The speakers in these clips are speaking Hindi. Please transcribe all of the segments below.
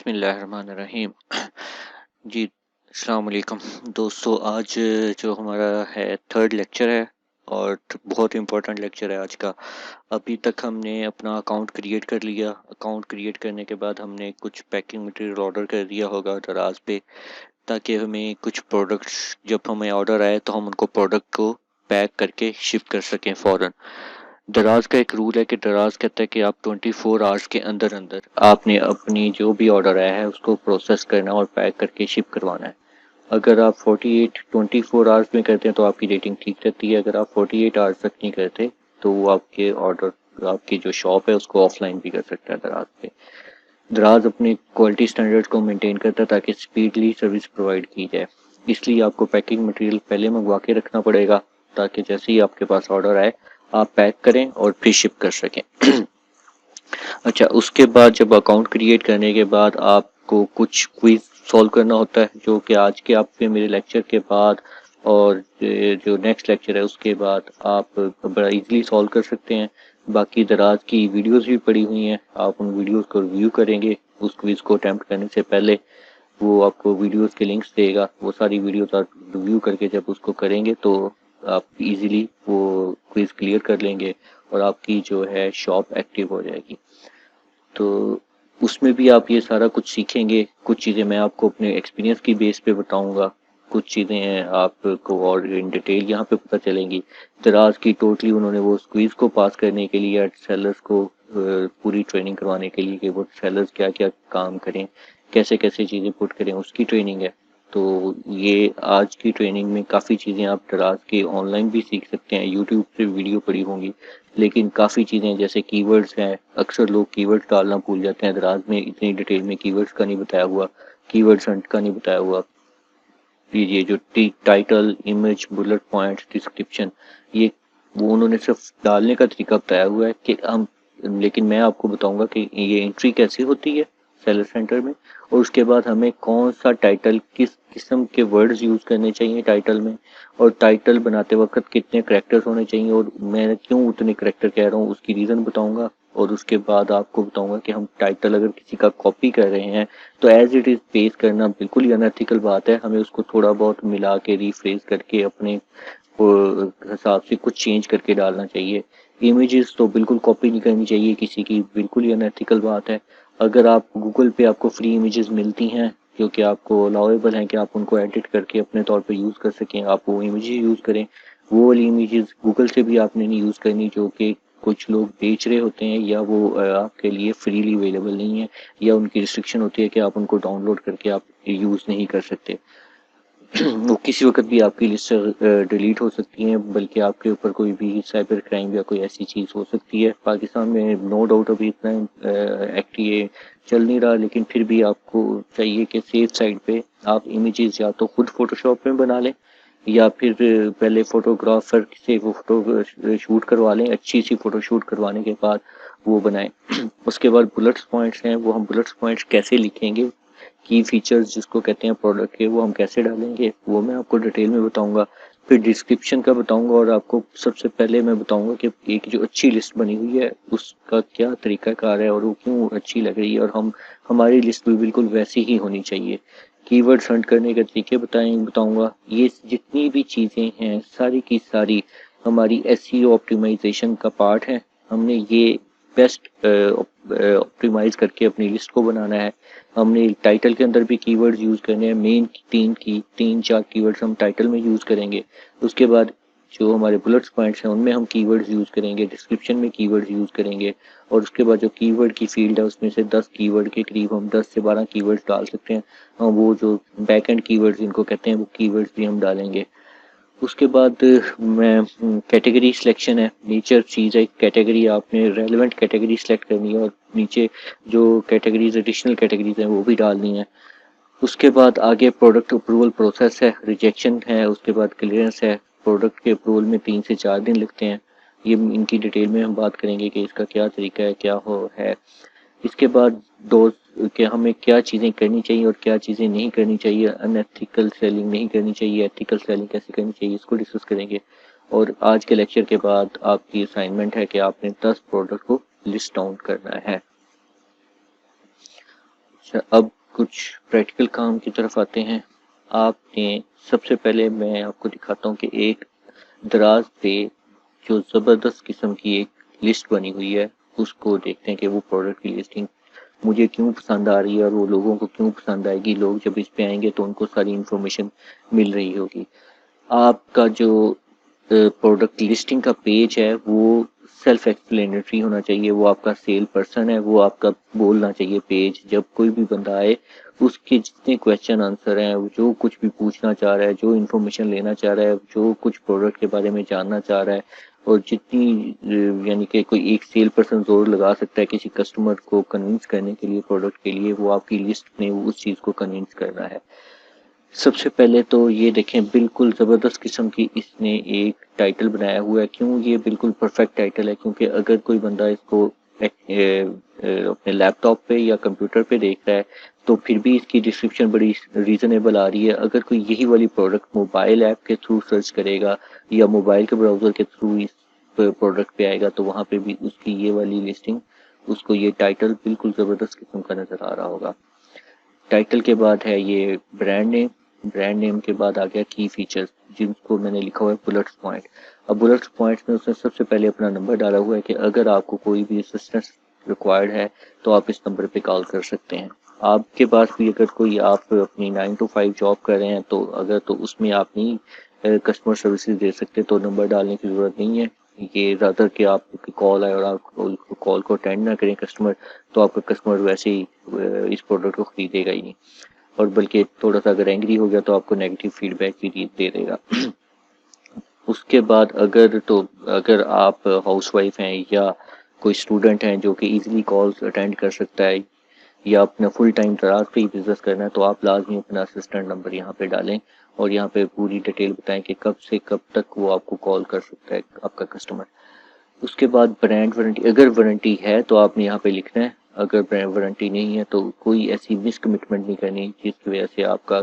बिस्मिल्लाहिर्रहमानिर्रहीम। जी, अस्सलाम वालेकुम दोस्तों। आज जो हमारा है थर्ड लेक्चर है और बहुत इम्पोर्टेंट लेक्चर है आज का। अभी तक हमने अपना अकाउंट क्रिएट कर लिया। अकाउंट क्रिएट करने के बाद हमने कुछ पैकिंग मटेरियल ऑर्डर कर दिया होगा दराज पे, ताकि हमें कुछ प्रोडक्ट्स जब हमें ऑर्डर आए तो हम उनको प्रोडक्ट को पैक करके शिप कर सकें फ़ौरन। दराज का एक रूल है कि दराज कहता है कि आप 24 आवर्स के अंदर अंदर आपने अपनी जो भी ऑर्डर आया है उसको प्रोसेस करना और पैक करके शिप करवाना है। अगर आप 24 आवर्स में करते हैं तो आपकी रेटिंग ठीक रहती है। अगर आप 48 आवर्स तक नहीं करते तो वो आपके ऑर्डर, आपकी जो शॉप है उसको ऑफलाइन भी कर सकता है दराज पे। दराज अपनी क्वालिटी स्टैंडर्ड्स को मेंटेन करता है ताकि स्पीडली सर्विस प्रोवाइड की जाए। इसलिए आपको पैकिंग मटेरियल पहले मंगवा के रखना पड़ेगा ताकि जैसे ही आपके पास ऑर्डर आए आप पैक करें और फिर शिप कर सकें। अच्छा, उसके बाद जब अकाउंट क्रिएट करने के बाद आपको कुछ क्विज सॉल्व करना होता है, जो कि आज के आपके मेरे लेक्चर के बाद और जो नेक्स्ट लेक्चर है उसके बाद आप बड़ा इजीली सॉल्व कर सकते हैं। बाकी दराज की वीडियोस भी पड़ी हुई हैं, आप उन वीडियोस को रिव्यू करेंगे। उस क्विज को अटेम्प्ट करने से पहले वो आपको वीडियोस के लिंक्स देगा, वो सारी वीडियोस आप रिव्यू करके जब उसको करेंगे तो आप इजीली वो क्विज क्लियर कर लेंगे और आपकी जो है शॉप एक्टिव हो जाएगी। तो उसमें भी आप ये सारा कुछ सीखेंगे। कुछ चीज़ें मैं आपको अपने एक्सपीरियंस की बेस पे बताऊंगा, कुछ चीज़ें आपको और इन डिटेल यहाँ पे पता चलेंगी। दराज की टोटली उन्होंने वो क्विज को पास करने के लिए सेलर्स को पूरी ट्रेनिंग करवाने के लिए कि वो सेलर्स क्या क्या काम करें, कैसे कैसे चीज़ें पुट करें, उसकी ट्रेनिंग है। तो ये आज की ट्रेनिंग में काफ़ी चीज़ें आप दराज के ऑनलाइन भी सीख सकते हैं, यूट्यूब से वीडियो पड़ी होंगी। लेकिन काफ़ी चीज़ें जैसे कीवर्ड्स हैं, अक्सर लोग कीवर्ड्स डालना भूल जाते हैं। दराज में इतनी डिटेल में कीवर्ड्स का नहीं बताया हुआ, कीवर्ड्स हंट का नहीं बताया हुआ। ये जो title, image, bullet points, description, ये वो उन्होंने सिर्फ डालने का तरीका बताया हुआ है कि हम, लेकिन मैं आपको बताऊंगा कि ये एंट्री कैसे होती है सेलर सेंटर में, और उसके बाद हमें कौन सा टाइटल, किस किस्म के वर्ड्स यूज करने चाहिए टाइटल में, और टाइटल बनाते वक्त कितने करेक्टर्स होने चाहिए, और मैं क्यों उतने करेक्टर कह रहा हूँ उसकी रीज़न बताऊंगा। और उसके बाद आपको बताऊंगा कि हम टाइटल अगर किसी का कॉपी कर रहे हैं तो एज इट इज़ पेस्ट करना बिल्कुल ही अनएथिकल बात है। हमें उसको थोड़ा बहुत मिला के रीफ्रेज करके अपने हिसाब से कुछ चेंज करके डालना चाहिए। इमेजेस तो बिल्कुल कॉपी नहीं करनी चाहिए किसी की, बिल्कुल ही अनएथिकल बात है। अगर आप गूगल पे आपको फ्री इमेजेस मिलती हैं जो कि आपको अलाउेबल हैं कि आप उनको एडिट करके अपने तौर पे यूज़ कर सकें, आप वो इमेजेस यूज़ करें। वो वाली इमेजेस गूगल से भी आपने नहीं यूज़ करनी जो कि कुछ लोग बेच रहे होते हैं, या वो आपके लिए फ्रीली अवेलेबल नहीं है, या उनकी रिस्ट्रिक्शन होती है कि आप उनको डाउनलोड करके आप यूज़ नहीं कर सकते। वो किसी वक्त भी आपकी लिस्ट से डिलीट हो सकती हैं, बल्कि आपके ऊपर कोई भी साइबर क्राइम या कोई ऐसी चीज़ हो सकती है। पाकिस्तान में नो डाउट अभी इतना एक्ट ये चल नहीं रहा, लेकिन फिर भी आपको चाहिए कि सेफ साइड पे आप इमेजेस या तो खुद फोटोशॉप में बना लें, या फिर पहले फोटोग्राफर से वो फोटो शूट करवा लें। अच्छी सी फोटो शूट करवाने के बाद वो बनाएं। उसके बाद बुलेट्स पॉइंट्स हैं, वो हम बुलेट्स पॉइंट्स कैसे लिखेंगे, की फीचर्स जिसको कहते हैं प्रोडक्ट के, वो हम कैसे डालेंगे वो मैं आपको डिटेल में बताऊंगा। फिर डिस्क्रिप्शन का बताऊंगा, और आपको सबसे पहले मैं बताऊंगा कि एक जो अच्छी लिस्ट बनी हुई है उसका क्या तरीकाकार है और वो क्यों अच्छी लग रही है, और हमारी लिस्ट भी बिल्कुल वैसी ही होनी चाहिए। कीवर्ड्स हंट करने के तरीके बताऊंगा। ये जितनी भी चीज़ें हैं सारी की सारी हमारी एसईओ ऑप्टिमाइजेशन का पार्ट है। हमने ये बेस्ट ऑप्टिमाइज करके अपनी लिस्ट को बनाना है। हमने टाइटल के अंदर भी कीवर्ड्स यूज़ करने हैं। मेन तीन चार कीवर्ड्स हम टाइटल में यूज़ करेंगे। उसके बाद जो हमारे बुलेट्स पॉइंट्स हैं उनमें हम कीवर्ड्स यूज़ करेंगे, डिस्क्रिप्शन में कीवर्ड्स यूज़ करेंगे, और उसके बाद जो कीवर्ड की फील्ड है उसमें से 10 कीवर्ड के करीब हम 10 से 12 कीवर्ड्स डाल सकते हैं। वो जो बैक एंड कीवर्ड्स जिनको कहते हैं वो कीवर्ड्स भी हम डालेंगे। उसके बाद मैं कैटेगरी सिलेक्शन है, नेचर चीज़ है। कैटेगरी आपने रेलेवेंट कैटेगरी सिलेक्ट करनी है, और नीचे जो कैटेगरीज एडिशनल कैटेगरीज हैं वो भी डालनी है। उसके बाद आगे प्रोडक्ट अप्रूवल प्रोसेस है, रिजेक्शन है, उसके बाद क्लियरेंस है। प्रोडक्ट के अप्रूवल में 3 से 4 दिन लगते हैं। ये इनकी डिटेल में हम बात करेंगे कि इसका क्या तरीका है, क्या हो है। इसके बाद दो कि हमें क्या चीज़ें करनी चाहिए और क्या चीज़ें नहीं करनी चाहिए, अनएथिकल सेलिंग नहीं करनी चाहिए, एथिकल सेलिंग कैसे करनी चाहिए, इसको डिस्कस करेंगे। और आज के लेक्चर के बाद आपकी असाइनमेंट है कि आपने 10 प्रोडक्ट को लिस्ट डाउन करना है। अच्छा, अब कुछ प्रैक्टिकल काम की तरफ आते हैं। आपने सबसे पहले मैं आपको दिखाता हूँ कि एक दराज पे जो ज़बरदस्त किस्म की एक लिस्ट बनी हुई है, उसको देखते हैं कि वो प्रोडक्ट की लिस्टिंग मुझे क्यों पसंद आ रही है और वो लोगों को क्यों पसंद आएगी। लोग जब इस पे आएंगे तो उनको सारी इन्फॉर्मेशन मिल रही होगी। आपका जो प्रोडक्ट लिस्टिंग का पेज है वो सेल्फ एक्सप्लेनेटरी होना चाहिए। वो आपका सेल पर्सन है, वो आपका बोलना चाहिए पेज। जब कोई भी बंदा आए, उसके जितने क्वेश्चन आंसर हैं, जो कुछ भी पूछना चाह रहा है, जो इन्फॉर्मेशन लेना चाह रहा है, जो कुछ प्रोडक्ट के बारे में जानना चाह रहा है, और जितनी यानी कि कोई एक सेल पर्सन जोर लगा सकता है किसी कस्टमर को कन्विंस करने के लिए प्रोडक्ट के लिए, वो आपकी लिस्ट में उस चीज़ को कन्विंस करना है। सबसे पहले तो ये देखें, बिल्कुल ज़बरदस्त किस्म की इसने एक टाइटल बनाया हुआ है। क्यों ये बिल्कुल परफेक्ट टाइटल है? क्योंकि अगर कोई बंदा इसको अपने लैपटॉप पे या कंप्यूटर पे देख रहा है तो फिर भी इसकी डिस्क्रिप्शन बड़ी रीज़नेबल आ रही है। अगर कोई यही वाली प्रोडक्ट मोबाइल ऐप के थ्रू सर्च करेगा या मोबाइल के ब्राउज़र के थ्रू इस प्रोडक्ट पे आएगा तो वहाँ पे भी उसकी ये वाली लिस्टिंग, उसको ये टाइटल बिल्कुल ज़बरदस्त किस्म का नज़र आ रहा होगा। टाइटल के बाद है ये ब्रांड नेम। ब्रांड नेम के बाद आ गया की फीचर्स, जिनको मैंने लिखा हुआ है बुलेट्स पॉइंट। अब बुलेट्स पॉइंट्स में उसने सबसे पहले अपना नंबर डाला हुआ है कि अगर आपको कोई भी असिस्टेंस रिक्वायर्ड है तो आप इस नंबर पे कॉल कर सकते हैं। आपके पास भी अगर कोई आप अपनी 9 to 5 जॉब कर रहे हैं तो अगर तो उसमें आप नहीं कस्टमर सर्विसेज दे सकते तो नंबर डालने की ज़रूरत नहीं है। ये ज़्यादातर कि आपकी कॉल आए और आप कॉल को अटेंड ना करें कस्टमर, तो आपका कस्टमर वैसे ही इस प्रोडक्ट को खरीदेगा ही नहीं, और बल्कि थोड़ा सा अगर एंग्री हो गया तो आपको नेगेटिव फीडबैक भी दे देगा। उसके बाद अगर आप हाउसवाइफ हैं या कोई स्टूडेंट हैं जो कि इजीली कॉल्स अटेंड कर सकता है या अपना फुल टाइम दराज पे ही बिजनेस करना है तो आप लाजमी अपना असिस्टेंट नंबर यहाँ पे डालें और यहाँ पे पूरी डिटेल बताएं कि कब से कब तक वो आपको कॉल कर सकता है आपका कस्टमर। उसके बाद ब्रांड वारंटी, अगर वारंटी है तो आपने यहाँ पे लिखना है। अगर ब्रांड वारंटी नहीं है तो कोई ऐसी मिस कमिटमेंट नहीं करनी जिसकी वजह से आपका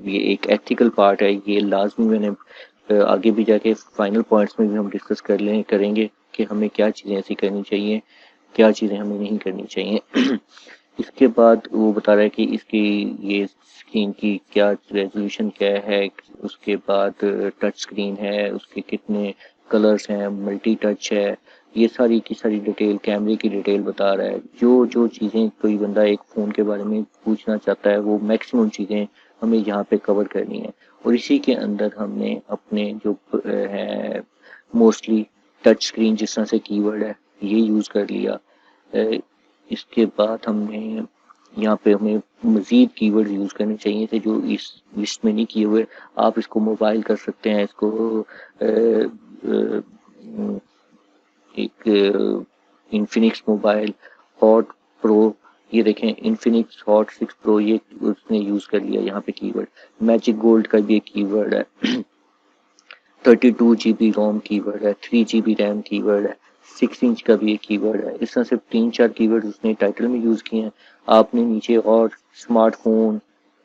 ये एक एथिकल पार्ट है, ये लाजमी मैंने आगे भी जाके फाइनल पॉइंट्स में भी हम डिस्कस करेंगे कि हमें क्या चीज़ें ऐसी करनी चाहिए, क्या चीज़ें हमें नहीं करनी चाहिए। इसके बाद वो बता रहा है कि इसकी ये स्क्रीन की क्या रेजोल्यूशन क्या है। उसके बाद टच स्क्रीन है, उसके कितने कलर्स हैं, मल्टी टच है, ये सारी की सारी डिटेल, कैमरे की डिटेल बता रहा है। जो जो चीज़ें कोई बंदा एक फ़ोन के बारे में पूछना चाहता है वो मैक्सिमम चीज़ें हमें यहाँ पे कवर करनी है। और इसी के अंदर हमने अपने जो है मोस्टली टच स्क्रीन जिस तरह से कीवर्ड है ये यूज़ कर लिया। इसके बाद हमने यहाँ पे हमें मज़ीद कीवर्ड यूज़ करने चाहिए थे जो इस लिस्ट में नहीं किए हुए। आप इसको मोबाइल कर सकते हैं, इसको एक इन्फिनिक्स मोबाइल हॉट प्रो, ये देखें इन्फिनिक्स हॉट 6 प्रो, ये उसने यूज़ कर लिया यहाँ पे कीवर्ड। मैजिक गोल्ड का भी एक कीवर्ड है। 32 GB रोम कीवर्ड है, 3 GB रैम कीवर्ड है, 6 इंच का भी एक कीवर्ड है। इस तरह से 3-4 कीवर्ड उसने टाइटल में यूज़ किए हैं। आपने नीचे और स्मार्टफोन,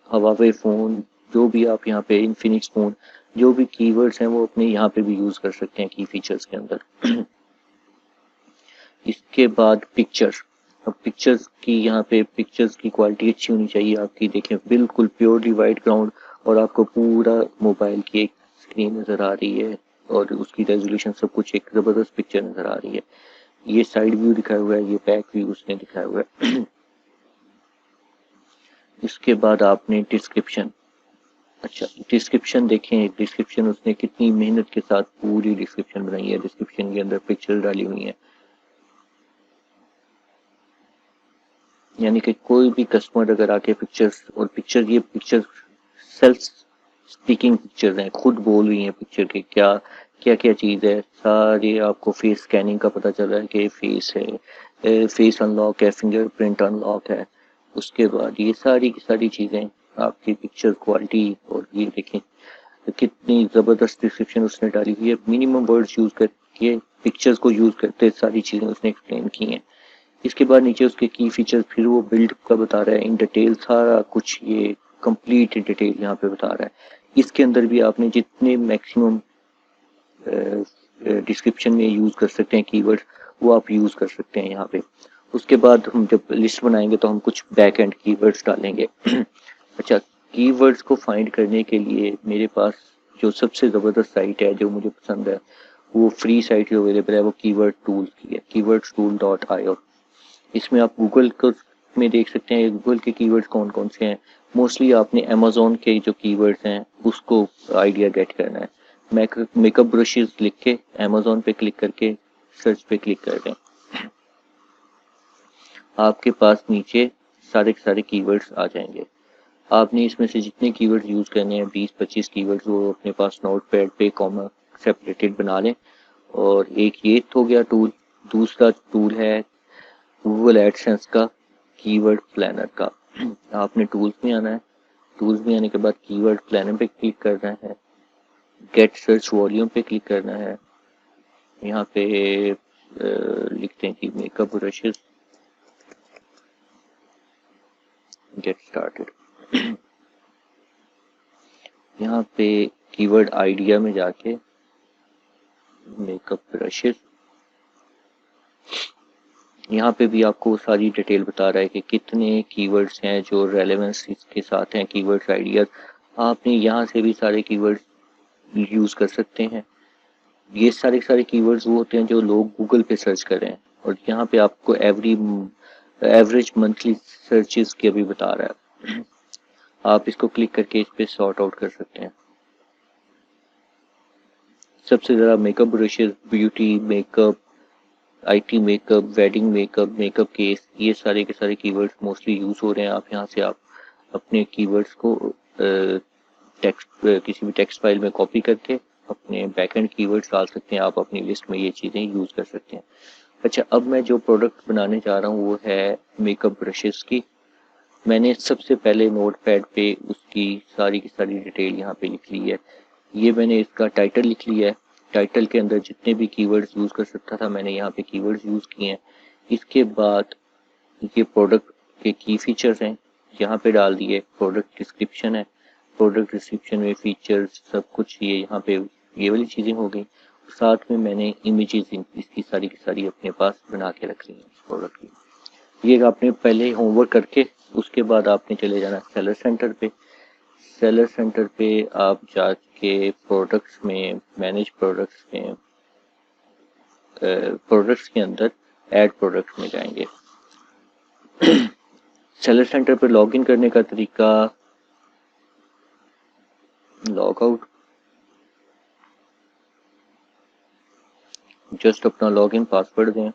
हवावे फ़ोन, जो भी आप यहाँ पे इन्फिनिक्स फ़ोन, जो भी कीवर्ड्स हैं वो अपने यहाँ पे भी यूज़ कर सकते हैं की फीचर्स के अंदर। इसके बाद पिक्चर। अब पिक्चर्स की यहाँ पे पिक्चर्स की क्वालिटी अच्छी होनी चाहिए आपकी। देखें बिल्कुल प्योरली वाइट ग्राउंड और आपको पूरा मोबाइल की एक स्क्रीन नज़र आ रही है और उसकी रेजोल्यूशन सब कुछ एक ज़बरदस्त पिक्चर नज़र आ रही है। ये साइड व्यू दिखाया हुआ है, ये बैक व्यू उसने दिखाया हुआ है। इसके बाद आपने डिस्क्रिप्शन। अच्छा, डिस्क्रिप्शन देखें, डिस्क्रिप्शन उसने कितनी मेहनत के साथ पूरी डिस्क्रिप्शन बनाई है। डिस्क्रिप्शन के अंदर पिक्चर डाली हुई है, यानी कि कोई भी कस्टमर अगर आके पिक्चर्स और पिक्चर, ये पिक्चर सेल्फ स्पीकिंग पिक्चर हैं, खुद बोल रही हैं पिक्चर के क्या क्या क्या चीज़ है। सारे आपको फेस स्कैनिंग का पता चल रहा है कि फेस है, फेस अनलॉक है, फिंगरप्रिंट अनलॉक है। उसके बाद ये सारी की सारी चीज़ें आपकी पिक्चर क्वालिटी, और ये देखें कितनी ज़बरदस्त डिस्क्रिप्शन उसने डाली हुई है। मिनिमम वर्ड्स यूज़ करके पिक्चर्स को यूज़ करते सारी चीज़ें उसने एक्सप्लेन की हैं। इसके बाद नीचे उसके की फीचर्स, फिर वो बिल्ड का बता रहा है इन डिटेल, सारा कुछ ये कंप्लीट डिटेल यहाँ पे बता रहा है। इसके अंदर भी आपने जितने मैक्सिमम डिस्क्रिप्शन में यूज़ कर सकते हैं कीवर्ड वो आप यूज़ कर सकते हैं यहाँ पे। उसके बाद हम जब लिस्ट बनाएंगे तो हम कुछ बैक एंड कीवर्ड्स डालेंगे। अच्छा, कीवर्ड्स को फाइंड करने के लिए मेरे पास जो सबसे ज़बरदस्त साइट है जो मुझे पसंद है, वो फ्री साइट जो अवेलेबल है वो कीवर्ड टूल की है, keywords.tool.io। इसमें आप गूगल को में देख सकते हैं गूगल के कीवर्ड्स कौन कौन से हैं। मोस्टली आपने अमेजोन के जो कीवर्ड्स हैं उसको आइडिया गेट करना है। मेकअप ब्रशेस लिख के अमेजोन पे क्लिक करके सर्च पे क्लिक कर दें, आपके पास नीचे सारे के सारे कीवर्ड्स आ जाएंगे। आपने इसमें से जितने कीवर्ड्स यूज़ करने हैं 20-25 कीवर्ड्स वो अपने पास नोटपैड पे कॉमा सेपरेटेड बना लें। और एक ये हो गया टूल। दूसरा टूल है गूगल एडसेंस का कीवर्ड प्लानर का। आपने टूल्स में आना है, टूल्स में आने के बाद कीवर्ड प्लानर पे क्लिक करना है, गेट सर्च वॉल्यूम पे क्लिक करना है। यहाँ पे लिखते हैं कि मेकअप ब्रशेस, गेट स्टार्टेड। यहाँ पे कीवर्ड आइडिया में जाके मेकअप ब्रशेस, यहाँ पे भी आपको सारी डिटेल बता रहा है कि कितने कीवर्ड्स हैं जो रेलेवेंस के साथ हैं, कीवर्ड्स आइडिया। आपने यहाँ से भी सारे कीवर्ड्स यूज़ कर सकते हैं। ये सारे सारे कीवर्ड्स वो होते हैं जो लोग गूगल पे सर्च कर रहे हैं, और यहाँ पे आपको एवरेज मंथली सर्चेस के भी बता रहा है। आप इसको क्लिक करके इस पे सॉर्ट आउट कर सकते हैं। सबसे ज़्यादा makeup brushes, beauty makeup, IT makeup, wedding makeup, makeup case, ये सारे के सारे कीवर्ड्स मोस्टली यूज़ हो रहे हैं। आप यहाँ से आप अपने कीवर्ड्स को किसी भी टेक्स्ट फाइल में कॉपी करके अपने बैकएंड कीवर्ड्स डाल सकते हैं। आप अपनी लिस्ट में ये चीज़ें यूज़ कर सकते हैं। अच्छा, अब मैं जो प्रोडक्ट बनाने जा रहा हूँ वो है मेकअप ब्रशेस की। मैंने सबसे पहले नोटपैड पे उसकी सारी की सारी डिटेल यहाँ पे लिख ली है। ये मैंने इसका टाइटल लिख लिया है। टाइटल के अंदर जितने भी कीवर्ड्स यूज़ कर सकता था मैंने यहाँ पे कीवर्ड्स यूज़ किए हैं। इसके बाद ये प्रोडक्ट के की फीचर्स हैं, यहाँ पे डाल दिए। प्रोडक्ट डिस्क्रिप्शन है, प्रोडक्ट डिस्क्रिप्शन में फीचर्स सब कुछ ये यहाँ पे ये वाली चीज़ें हो गई। साथ में मैंने इमेजेस इसकी सारी की सारी अपने पास बना के रख ली हैं इस प्रोडक्ट की। ये आपने पहले होमवर्क करके उसके बाद आपने चले जाना सेलर सेंटर पे। सेलर सेंटर पे आप जाके प्रोडक्ट्स में, मैनेज प्रोडक्ट्स में, प्रोडक्ट्स के अंदर ऐड प्रोडक्ट्स में जाएंगे। सेलर सेंटर पे लॉगिन करने का तरीका, लॉग आउट, जस्ट अपना लॉगिन पासवर्ड दें।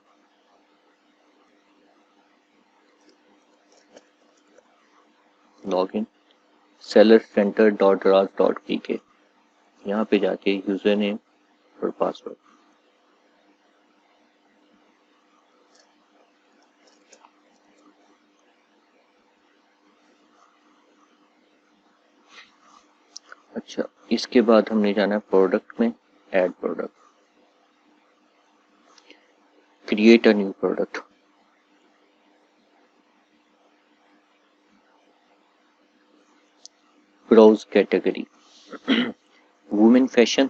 लॉगिन sellercenter.ras.pk, यहाँ पे जाके यूजर नेम और पासवर्ड। अच्छा, इसके बाद हमने जाना है प्रोडक्ट में, add product, create a new product. Browse category, women fashion,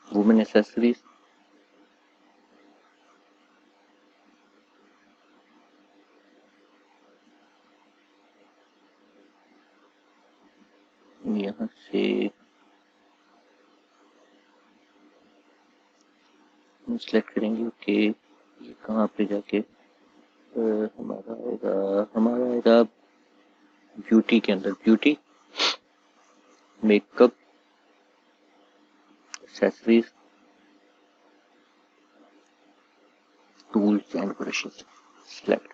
women accessories, यहाँ से सिलेक्ट करेंगे कि ये कहाँ पे जाके हमारा आएगा ब्यूटी के अंदर, beauty, makeup, accessories, tools and brushes, select.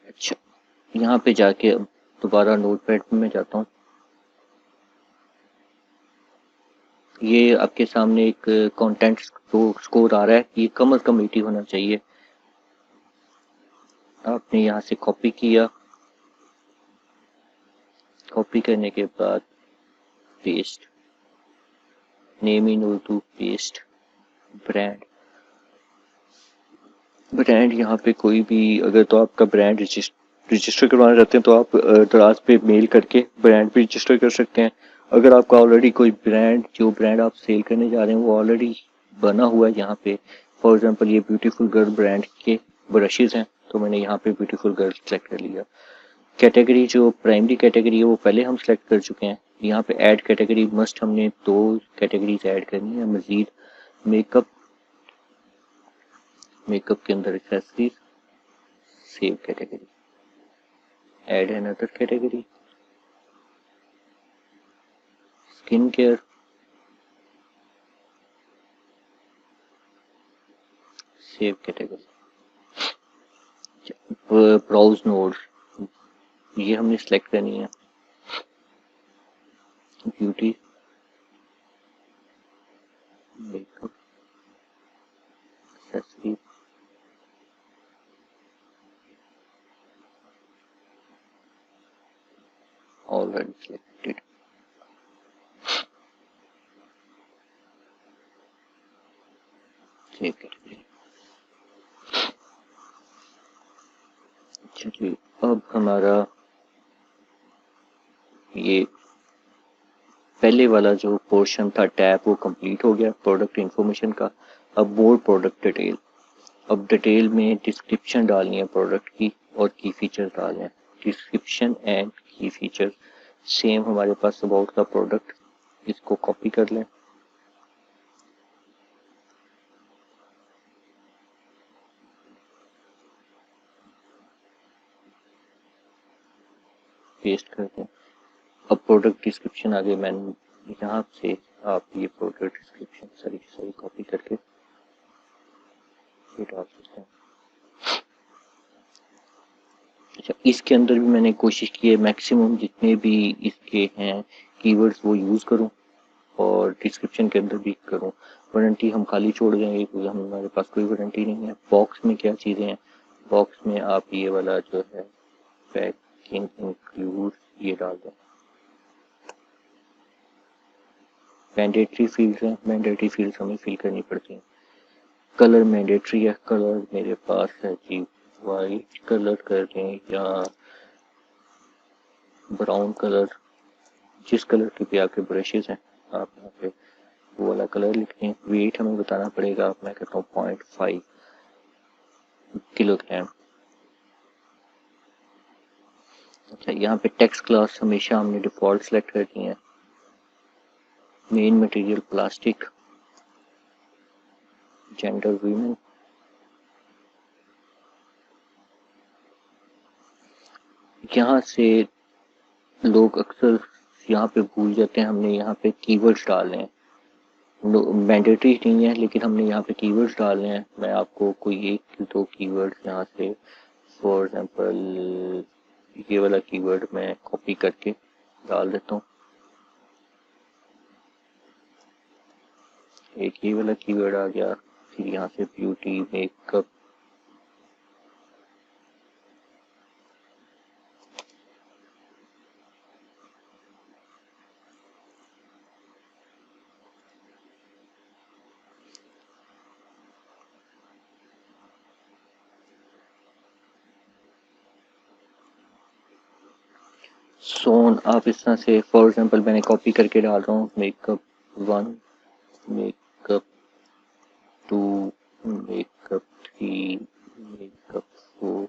अच्छा, यहाँ पे जाके अब दोबारा नोटपैड में जाता हूँ। ये आपके सामने एक कंटेंट स्कोर आ रहा है, ये कम से कम 80 होना चाहिए। आपने यहाँ से कॉपी किया, कॉपी करने के बाद paste, name in Urdu, paste, brand, brand यहाँ पे कोई भी, अगर तो आपका ब्रांड रजिस्टर करवाना चाहते हैं तो आप दराज पे मेल करके ब्रांड भी रजिस्टर कर सकते हैं। अगर आपका ऑलरेडी कोई ब्रांड, जो ब्रांड आप सेल करने जा रहे हैं वो ऑलरेडी बना हुआ है यहाँ पे, फॉर एग्जांपल ये ब्यूटीफुल गर्ल ब्रांड के ब्रशेस हैं, तो मैंने यहाँ पे ब्यूटीफुल गर्ल सेलेक्ट कर लिया। कैटेगरी जो प्राइमरी कैटेगरी है वो पहले हम सेलेक्ट कर चुके हैं। यहाँ पे ऐड कैटेगरी मस्ट, हमने 2 कैटेगरीज ऐड करनी है मजीद। मेकअप, मेकअप के अंदर accessories, save category, add another category, skin care, save category, browse node ये हमने सेलेक्ट करनी है, beauty, makeup, accessories, already selected, save category. चलिए अब हमारा ये पहले वाला जो पोर्शन था टैब वो कंप्लीट हो गया प्रोडक्ट इंफॉर्मेशन का। अब मोर प्रोडक्ट डिटेल, अब डिटेल में डिस्क्रिप्शन डालनी है प्रोडक्ट की और की फीचर्स डालने हैं। डिस्क्रिप्शन एंड की फीचर सेम हमारे पास अबाउट का प्रोडक्ट, इसको कॉपी कर लें, पेस्ट कर दें। अब प्रोडक्ट डिस्क्रिप्शन आगे मैंने यहाँ से आप ये प्रोडक्ट डिस्क्रिप्शन सारी की सारी कॉपी करके ये डाल सकते हैं। अच्छा, इसके अंदर भी मैंने कोशिश की है मैक्सिमम जितने भी इसके हैं कीवर्ड्स वो यूज़ करूं और डिस्क्रिप्शन के अंदर भी करूं। वारंटी हम खाली छोड़ देंगे क्योंकि हमारे पास कोई वारंटी नहीं है। बॉक्स में क्या चीज़ें हैं, बॉक्स में आप ये वाला जो है पैकिंग इंक्लूड ये डाल दें। मैंडेटरी फील्ड्स हैं, मैंडेटरी फील्ड्स हमें फिल करनी पड़ती हैं। कलर मैंडेटरी है, कलर मेरे पास है जी वाइट कलर कर दें या ब्राउन कलर, जिस कलर के भी आपके ब्रशेस हैं आप यहाँ पे वो वाला कलर लिखते हैं। वेट हमें बताना पड़ेगा, मैं कहता हूँ 0.5 किलोग्राम। अच्छा, यहाँ पे टेक्स्ट क्लास हमेशा हमने डिफॉल्ट सेलेक्ट करनी है। Main material plastic, gender women, यहाँ से लोग अक्सर यहाँ पे भूल जाते हैं, हमने यहाँ पे कीवर्ड्स डालने हैं। मैंडेटरी नहीं है लेकिन हमने यहाँ पे कीवर्ड्स डालने हैं। मैं आपको कोई 1-2 कीवर्ड्स यहाँ से फॉर एग्जांपल ये वाला कीवर्ड मैं कॉपी करके डाल देता हूँ। एक ये वाला कीवर्ड आ गया, फिर यहाँ से ब्यूटी, मेकअप, सोन। आप इस तरह से फॉर एग्जांपल मैंने कॉपी करके डाल रहा हूँ। Makeup 1, makeup 2, makeup 3, makeup 4,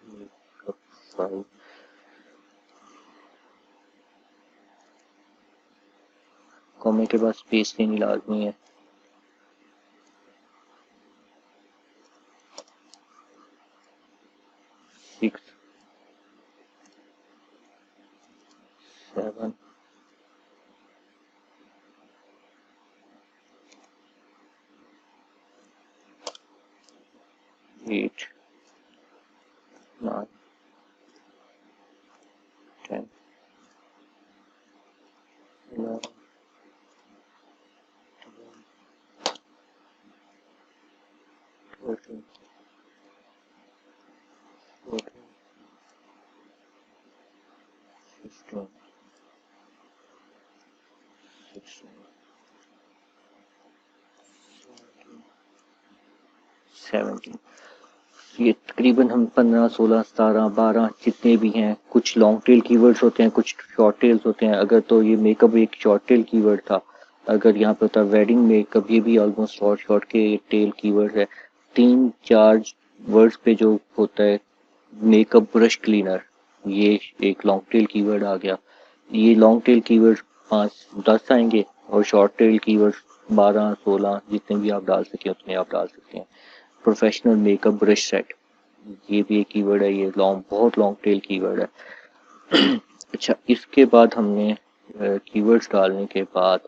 makeup 5, कॉमे के बाद स्पेस देनी लाजमी है। 6, 7, 8, 9, 10, 11, 13, 14, 15, 16, 17, ये तकरीबन हम 15, 16, 17, 12 जितने भी हैं, कुछ लॉन्ग टेल कीवर्ड्स होते हैं, कुछ शॉर्ट टेल्स होते हैं। अगर तो ये मेकअप एक शॉर्ट टेल कीवर्ड था, अगर यहाँ पे होता वेडिंग मेकअप, ये भी ऑलमोस्ट शॉर्ट शॉर्ट के टेल कीवर्ड है। 3-4 वर्ड्स पे जो होता है मेकअप ब्रश क्लीनर, ये एक लॉन्ग टेल कीवर्ड आ गया। ये लॉन्ग टेल कीवर्ड 5-10 आएंगे और शॉर्ट टेल कीवर्ड 12-16 जितने भी आप डाल सके उतने आप डाल सकते हैं। प्रोफेशनल मेकअप ब्रश सेट, ये भी एक कीवर्ड है, ये बहुत लॉन्ग टेल कीवर्ड है। अच्छा, इसके बाद हमने कीवर्ड्स डालने के बाद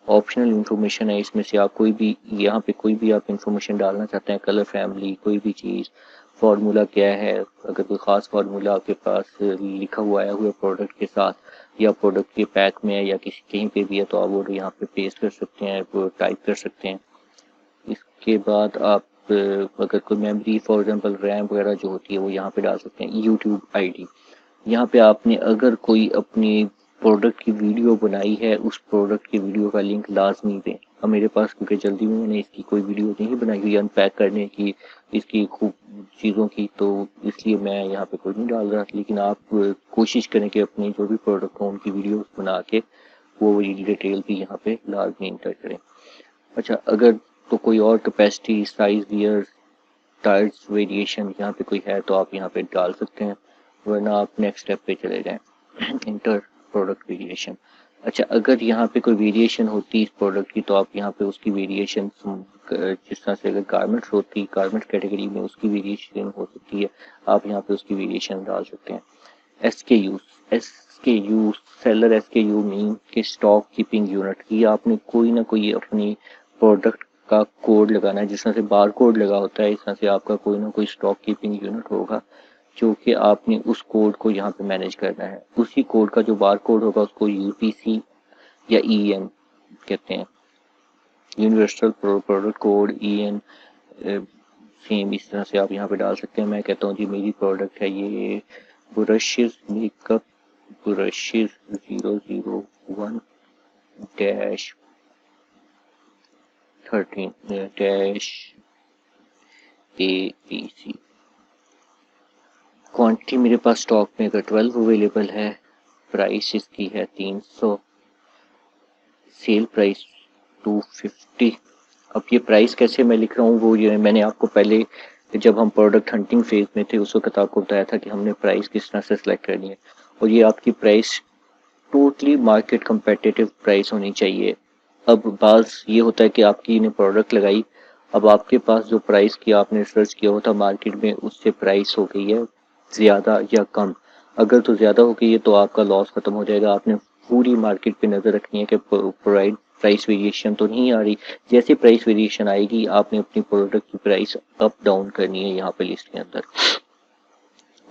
ऑप्शनल इंफॉर्मेशन है, इसमें से आप कोई भी, यहाँ पे कोई भी आप इंफॉर्मेशन डालना चाहते हैं, कलर फैमिली, कोई भी चीज़, फार्मूला क्या है, अगर कोई ख़ास फार्मूला आपके पास लिखा हुआ है हुए प्रोडक्ट के साथ या प्रोडक्ट के पैक में है या किसी कहीं पे भी है, तो आप वो यहाँ पे पेस्ट कर सकते हैं, वो टाइप कर सकते हैं। इसके बाद आप अगर कोई मेमोरी फॉर एग्जांपल रैम वगैरह जो होती है वो यहाँ पे डाल सकते हैं। यूट्यूब आईडी, यहाँ पे आपने अगर कोई अपनी प्रोडक्ट की वीडियो बनाई है, उस प्रोडक्ट की वीडियो का लिंक लाजमी दें। अब मेरे पास क्योंकि जल्दी में मैंने इसकी कोई वीडियो नहीं बनाई हुई अनपैक करने की, इसकी खूब चीज़ों की, तो इसलिए मैं यहाँ पे कोई नहीं डाल रहा। लेकिन आप कोशिश करें कि अपने जो भी प्रोडक्ट हो उनकी वीडियो बना के वो डिटेल भी यहाँ पे लाजमी इंटर करें। अच्छा, अगर तो कोई और capacity, size, wear, tyres variation यहाँ पे कोई है तो आप यहाँ पे डाल सकते हैं, वरना आप नेक्स्ट स्टेप पे चले जाएं। Inter product variation. अच्छा, अगर यहाँ पे कोई वेरिएशन होती है इस प्रोडक्ट की तो आप यहाँ पे उसकी वेरिएशन, जिस तरह से अगर गारमेंट्स होती, गारमेंट कैटेगरी में उसकी वेरिएशन हो सकती है, आप यहाँ पे उसकी वेरिएशन डाल सकते हैं। SKU, SKU seller SKU mean के स्टॉक कीपिंग यूनिट, ये आपने कोई ना कोई अपनी प्रोडक्ट का कोड लगाना है। जिस तरह से बार कोड लगा होता है, इस तरह से आपका कोई ना कोई स्टॉक कीपिंग यूनिट होगा जो कि आपने उस कोड को यहाँ पे मैनेज करना है। उसी कोड का जो बार कोड होगा उसको UPC या EN कहते हैं, universal product code, EN। Same इस तरह से आप यहाँ पे डाल सकते हैं। मैं कहता हूँ जी मेरी प्रोडक्ट है ये brushes makeup brushes 001 dash 13 dash ABC। Quantity मेरे पास स्टॉक में अगर 12 अवेलेबल है, प्राइस इसकी है 300, सेल प्राइस 250। अब ये प्राइस कैसे मैं लिख रहा हूँ, वो ये मैंने आपको पहले जब हम प्रोडक्ट हंटिंग फेज में थे उस वक्त आपको बताया था कि हमने प्राइस किस तरह से सिलेक्ट करनी है। और ये आपकी price totally market competitive price होनी चाहिए। अब बाज ये होता है कि आपकी ने प्रोडक्ट लगाई, अब आपके पास जो प्राइस की आपने रिसर्च किया हुआ था मार्केट में, उससे प्राइस हो गई है ज़्यादा या कम। अगर तो ज़्यादा हो गई है तो आपका लॉस खत्म हो जाएगा। आपने पूरी मार्केट पे नज़र रखनी है कि प्राइस वेरिएशन तो नहीं आ रही। जैसे प्राइस वेरिएशन आएगी आपने अपनी प्रोडक्ट की प्राइस अप डाउन करनी है यहाँ पे लिस्ट के अंदर।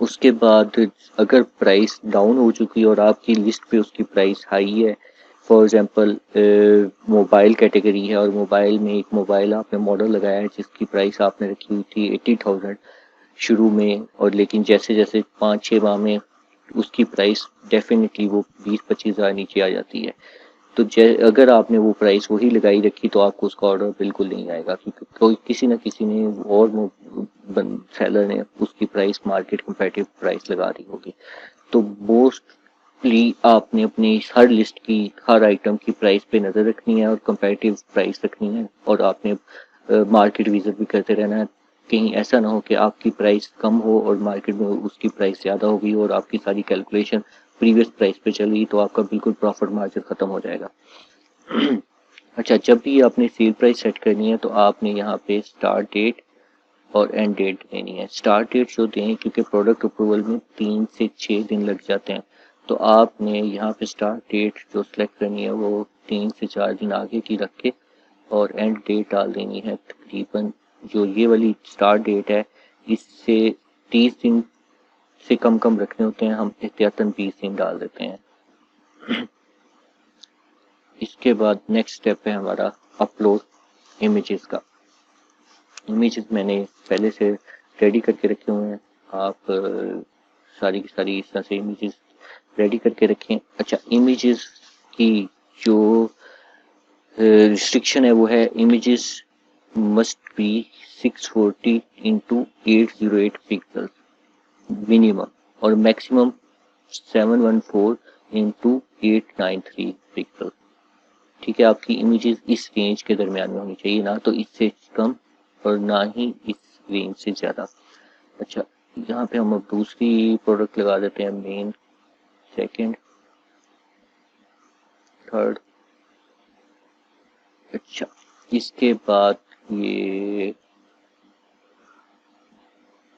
उसके बाद अगर प्राइस डाउन हो चुकी और आपकी लिस्ट पे उसकी प्राइस हाई है, फॉर एग्जांपल मोबाइल कैटेगरी है और मोबाइल में एक मोबाइल आपने मॉडल लगाया है जिसकी प्राइस आपने रखी हुई थी 80,000 शुरू में, और लेकिन जैसे जैसे 5-6 माह में उसकी प्राइस डेफिनेटली वो 20-25 हज़ार नीचे आ जाती है। तो अगर आपने वो प्राइस वही लगाई रखी तो आपको उसका ऑर्डर बिल्कुल नहीं आएगा, क्योंकि कोई किसी न किसी ने और सेलर ने उसकी प्राइस मार्केट कंपेटिटिव प्राइस लगा दी होगी। तो मोस्टली आपने अपनी हर लिस्ट की हर आइटम की प्राइस पे नज़र रखनी है और कंपेटिटिव प्राइस रखनी है, और आपने मार्केट विजिट भी करते रहना है। कहीं ऐसा ना हो कि आपकी प्राइस कम हो और मार्केट में उसकी प्राइस ज़्यादा हो गई और आपकी सारी कैलकुलेशन प्रीवियस प्राइस पे चली तो आपका बिल्कुल प्रॉफिट मार्जिन खत्म हो जाएगा। अच्छा, जब भी आपने सेल प्राइस सेट करनी है तो आपने यहाँ पे स्टार्ट डेट और एंड डेट देनी है। स्टार्ट डेट जो दें, क्योंकि प्रोडक्ट अप्रूवल में 3 से 6 दिन लग जाते हैं, तो आपने यहाँ पे स्टार्ट डेट जो सिलेक्ट करनी है वो 3 से 4 दिन आगे की रख के और एंड डेट डाल देनी है तकरीबन, जो ये वाली स्टार्ट डेट है इससे 30 दिन से कम कम रखने होते हैं, हम एहतियातन 20 दिन डाल देते हैं। इसके बाद नेक्स्ट स्टेप है हमारा अपलोड इमेजेस का। इमेजेस मैंने पहले से रेडी करके रखे हुए हैं, आप सारी की सारी इस तरह से इमेजेस रेडी करके रखें। अच्छा, इमेजेस की जो रिस्ट्रिक्शन है वो है images must be 640 into 808 pixels minimum, और मैक्सिमम 714 into 893 पिक्सल। ठीक है, आपकी इमेजेस इस रेंज के दरमियान में होनी चाहिए, ना तो इससे कम और ना ही इस रेंज से ज़्यादा। अच्छा, यहाँ पे हम अब दूसरी प्रोडक्ट लगा देते हैं, मेन, सेकंड, थर्ड। अच्छा, इसके बाद ये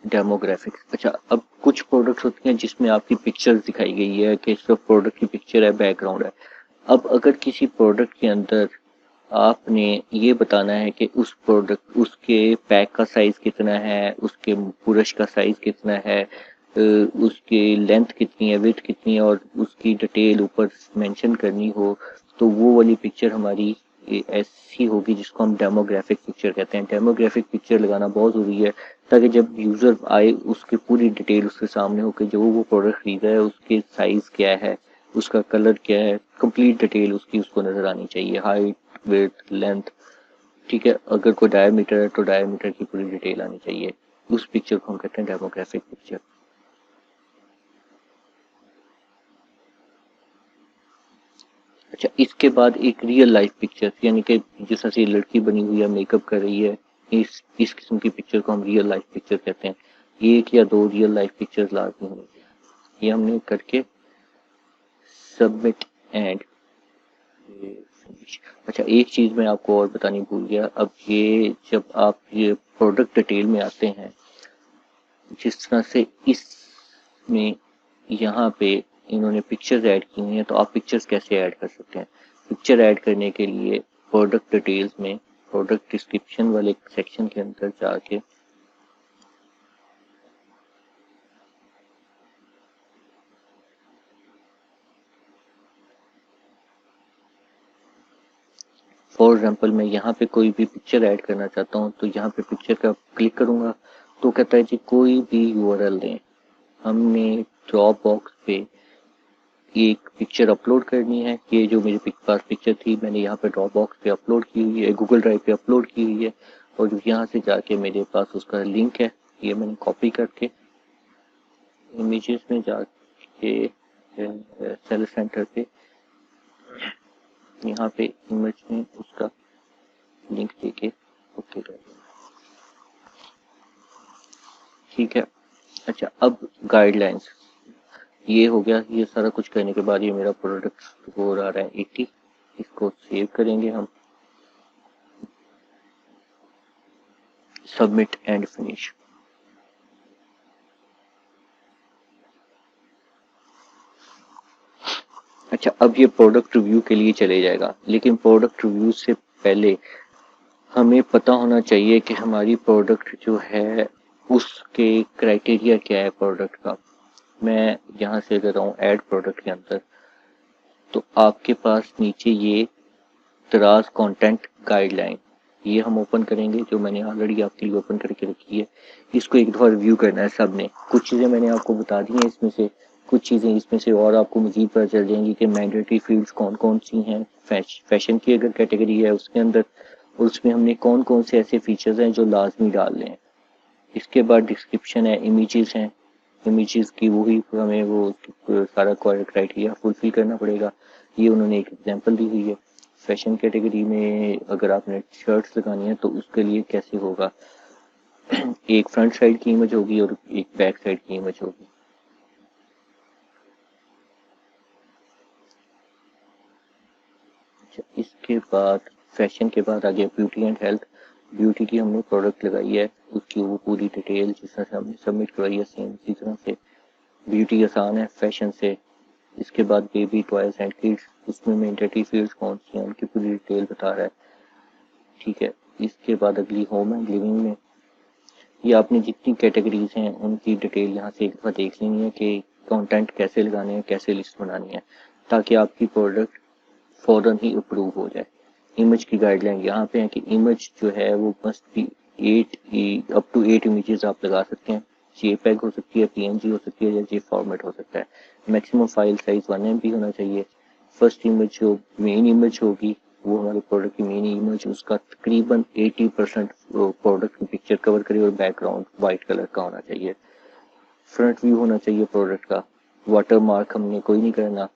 डेमोग्राफिक्स। अच्छा, अब कुछ प्रोडक्ट्स होती हैं जिसमें आपकी पिक्चर्स दिखाई गई है कि सिर्फ प्रोडक्ट की पिक्चर है, बैकग्राउंड है। अब अगर किसी प्रोडक्ट के अंदर आपने ये बताना है कि उस प्रोडक्ट, उसके पैक का साइज कितना है, उसके पुरश का साइज कितना है, उसकी लेंथ कितनी है, विड्थ कितनी है, और उसकी डिटेल यूज़र मेंशन करनी हो, तो वो वाली पिक्चर हमारी ऐसी होगी जिसको हम डेमोग्राफिक पिक्चर कहते हैं। डेमोग्राफिक पिक्चर लगाना बहुत ज़रूरी है ताकि जब यूज़र आए उसकी पूरी डिटेल उसके सामने हो कि जो वो प्रोडक्ट खरीदा है उसके साइज़ क्या है, उसका कलर क्या है, कंप्लीट डिटेल उसकी उसको नज़र आनी चाहिए, हाइट, विड्थ, लेंथ। ठीक है, अगर कोई डायमीटर है तो डायमीटर की पूरी डिटेल आनी चाहिए। उस पिक्चर को हम कहते हैं डेमोग्राफिक पिक्चर। अच्छा, इसके बाद एक रियल लाइफ पिक्चर, यानी कि जिस तरह से लड़की बनी हुई है, मेकअप कर रही है, इस किस्म की पिक्चर को हम रियल लाइफ पिक्चर कहते हैं। एक या दो रियल लाइफ पिक्चर्स लाजमी होंगी। ये हमने करके सबमिट एंड फिनिश। अच्छा, एक चीज़ मैं आपको और बतानी भूल गया। अब ये जब आप ये प्रोडक्ट डिटेल में आते हैं, जिस तरह से इसमें यहाँ पे इन्होंने पिक्चर्स ऐड की हुई हैं, तो आप पिक्चर्स कैसे ऐड कर सकते हैं? पिक्चर ऐड करने के लिए प्रोडक्ट डिटेल्स में प्रोडक्ट डिस्क्रिप्शन वाले सेक्शन के अंदर जाके फॉर एग्जाम्पल मैं यहाँ पे कोई भी पिक्चर ऐड करना चाहता हूँ, तो यहाँ पे पिक्चर का क्लिक करूँगा तो कहता है जी कोई भी यूआरएल दें। हमने ड्रॉप बॉक्स पे एक पिक्चर अपलोड करनी है। ये जो मेरे पास पिक्चर थी मैंने यहाँ पे ड्रॉप बॉक्स पे अपलोड की हुई है, गूगल ड्राइव पे अपलोड की हुई है, और जो यहाँ से जाके मेरे पास उसका लिंक है, ये मैंने कॉपी करके इमेजेस में जाके सेल सेंटर पे यहाँ पे इमेज में उसका लिंक देके ओके कर दिया। ठीक है। अच्छा, अब गाइडलाइंस ये हो गया। ये सारा कुछ करने के बाद ये मेरा प्रोडक्ट स्कोर आ रहा है 80। इसको सेव करेंगे हम, सबमिट एंड फिनिश। अच्छा, अब ये प्रोडक्ट रिव्यू के लिए चले जाएगा, लेकिन प्रोडक्ट रिव्यू से पहले हमें पता होना चाहिए कि हमारी प्रोडक्ट जो है उसके क्राइटेरिया क्या है प्रोडक्ट का। मैं यहाँ से कर रहा हूँ ऐड प्रोडक्ट के अंदर, तो आपके पास नीचे ये दराज कंटेंट गाइडलाइन, ये हम ओपन करेंगे, जो मैंने ऑलरेडी आपके लिए ओपन करके रखी है। इसको एक दफ़ा रिव्यू करना है सब ने। कुछ चीज़ें मैंने आपको बता दी हैं इसमें से, कुछ चीज़ें इसमें से और आपको मजीद पता चल जाएंगी कि मैंडेटरी फील्ड्स कौन कौन सी हैं। फैशन की अगर कैटेगरी है उसके अंदर, और उसमें हमने कौन कौन से ऐसे फीचर्स हैं जो लाजमी डाल लें। इसके बाद डिस्क्रिप्शन है, इमेजेस हैं, इमेजेस की वही हमें वो सारा क्राइटेरिया फुलफिल करना पड़ेगा। ये उन्होंने एक एग्जांपल दी हुई है। फैशन कैटेगरी में अगर आपने शर्ट्स लगानी है तो उसके लिए कैसे होगा, एक फ्रंट साइड की इमेज होगी और एक बैक साइड की इमेज होगी। अच्छा, इसके बाद फैशन के बाद आ गया ब्यूटी एंड हेल्थ। ब्यूटी की हमने प्रोडक्ट लगाई है, उसकी वो पूरी डिटेल जिस तरह से हमने सबमिट करवाई है सेम इसी तरह से। ब्यूटी आसान है फैशन से। इसके बाद बेबी टॉयज एंड किड्स, उसमें मेंटेटी फील्ड्स कौन सी हैं उनकी पूरी डिटेल बता रहा है। ठीक है। इसके बाद अगली होम एंड लिविंग में ये आपने जितनी कैटेगरीज हैं उनकी डिटेल यहाँ से एक बार देख लेनी है कि कंटेंट कैसे लगाने हैं, कैसे लिस्ट बनानी है, ताकि आपकी प्रोडक्ट फौरन ही अप्रूव हो जाए। इमेज की गाइडलाइन यहाँ पे है कि इमेज जो है वो must be 8 up to 8 images आप लगा सकते हैं। JPEG हो सकती है, PNG हो सकती है, या जे फॉर्मेट हो सकता है। मैक्सिमम फाइल साइज 1 MB होना चाहिए। फर्स्ट इमेज जो मेन इमेज होगी वो हमारे प्रोडक्ट की मेन इमेज उसका तकरीबन 80% प्रोडक्ट की पिक्चर कवर करे और बैकग्राउंड वाइट कलर का होना चाहिए। फ्रंट व्यू होना चाहिए प्रोडक्ट का, वाटर मार्क हमने कोई नहीं करना,